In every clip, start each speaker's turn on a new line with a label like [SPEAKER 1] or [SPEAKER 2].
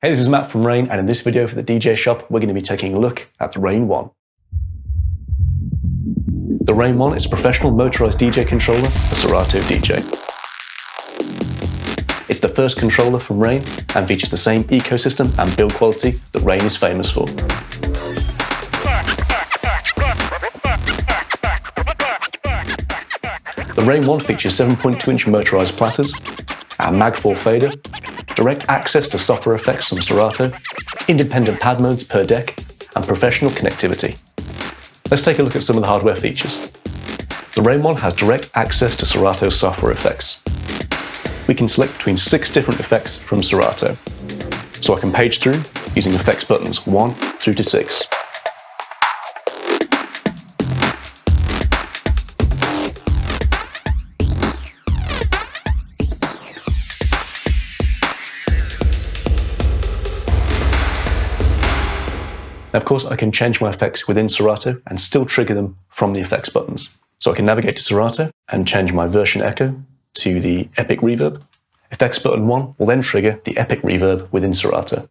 [SPEAKER 1] Hey, this is Matt from RANE, and in this video for the DJ shop, we're going to be taking a look at the RANE ONE. The RANE ONE is a professional motorized DJ controller for Serato DJ. It's the first controller from RANE and features the same ecosystem and build quality that RANE is famous for. The RANE ONE features 7.2-inch motorized platters, a Mag 4 fader, direct access to software effects from Serato, independent pad modes per deck, and professional connectivity. Let's take a look at some of the hardware features. The RANE ONE has direct access to Serato's software effects. We can select between 6 different effects from Serato. So I can page through using effects buttons 1 through to 6. Now, of course, I can change my effects within Serato and still trigger them from the effects buttons. So I can navigate to Serato and change my version echo to the epic reverb. Effects button 1 will then trigger the epic reverb within Serato.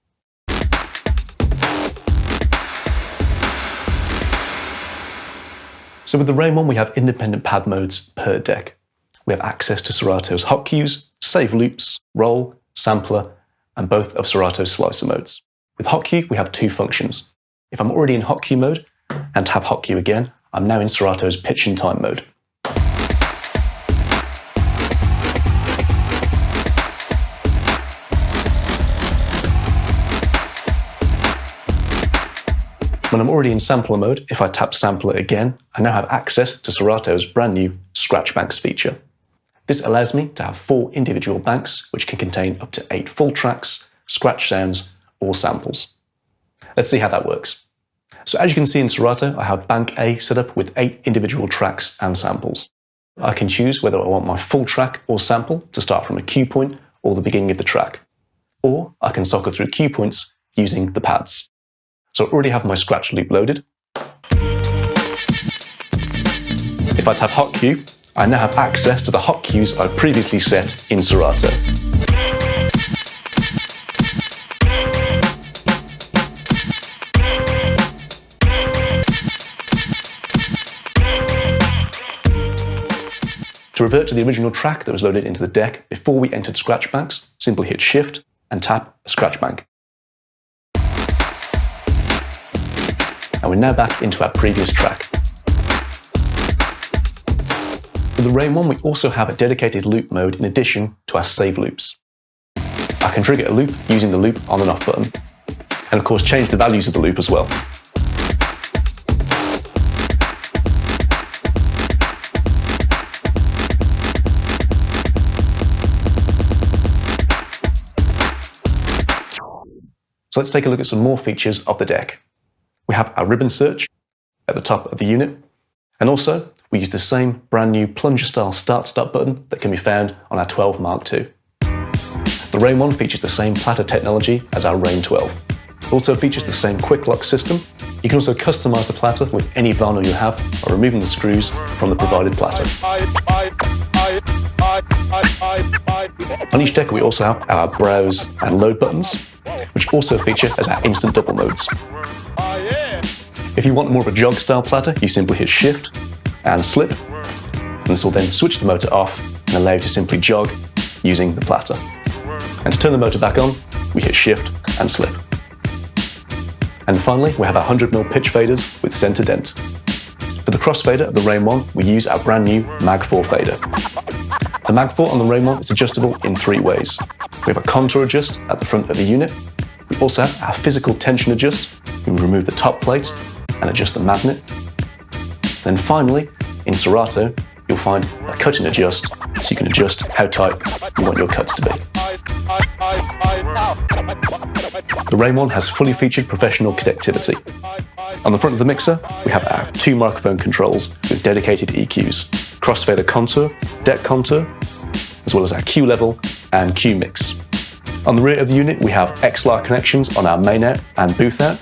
[SPEAKER 1] So with the RANE ONE, we have independent pad modes per deck. We have access to Serato's hotkeys, save loops, roll, sampler, and both of Serato's slicer modes. With hotkey, we have 2 functions. If I'm already in hotkey mode and tap hotkey again, I'm now in Serato's pitch and time mode. When I'm already in sampler mode, if I tap sampler again, I now have access to Serato's brand new Scratch Banks feature. This allows me to have 4 individual banks, which can contain up to 8 full tracks, scratch sounds, or samples. Let's see how that works. So as you can see in Serato, I have bank A set up with 8 individual tracks and samples. I can choose whether I want my full track or sample to start from a cue point or the beginning of the track. Or I can cycle through cue points using the pads. So I already have my scratch loop loaded. If I tap hot cue, I now have access to the hot cues I previously set in Serato. To revert to the original track that was loaded into the deck before we entered Scratch Banks, simply hit Shift and tap a Scratch Bank. And we're now back into our previous track. With the RANE ONE, we also have a dedicated loop mode in addition to our save loops. I can trigger a loop using the loop on and off button, and of course change the values of the loop as well. So let's take a look at some more features of the deck. We have our ribbon search at the top of the unit, and also we use the same brand new plunger style start-stop button that can be found on our 12 Mark II. The RANE ONE features the same platter technology as our RANE 12. It also features the same quick lock system. You can also customize the platter with any vinyl you have by removing the screws from the provided platter. On each deck we also have our browse and load buttons, which also feature as our instant double modes. If you want more of a jog style platter, you simply hit Shift and slip, and this will then switch the motor off and allow you to simply jog using the platter. And to turn the motor back on, we hit Shift and slip. And finally, we have our 100mm pitch faders with center dent. For the crossfader of the RANE ONE, we use our brand new Mag 4 fader. The Mag 4 on the RANE ONE is adjustable in 3 ways. We have a contour adjust at the front of the unit. We also have our physical tension adjust. We remove the top plate and adjust the magnet. Then finally, in Serato, you'll find a cut and adjust, so you can adjust how tight you want your cuts to be. The RANE ONE has fully featured professional connectivity. On the front of the mixer, we have our 2 microphone controls with dedicated EQs, crossfader contour, deck contour, as well as our cue level and cue mix. On the rear of the unit, we have XLR connections on our main out and booth out.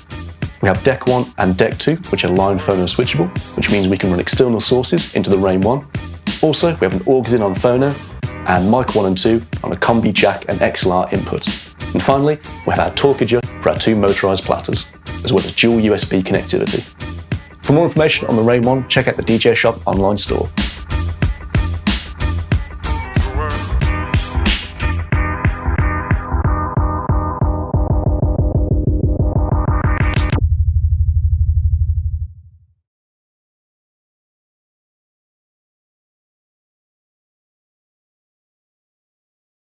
[SPEAKER 1] We have deck 1 and deck 2, which are line phono switchable, which means we can run external sources into the RANE ONE. Also, we have an aux in on phono and mic 1 and 2 on a combi jack and XLR input. And finally, we have our torque adjuster for our two motorised platters, as well as dual USB connectivity. For more information on the RANE ONE, check out the DJ Shop online store.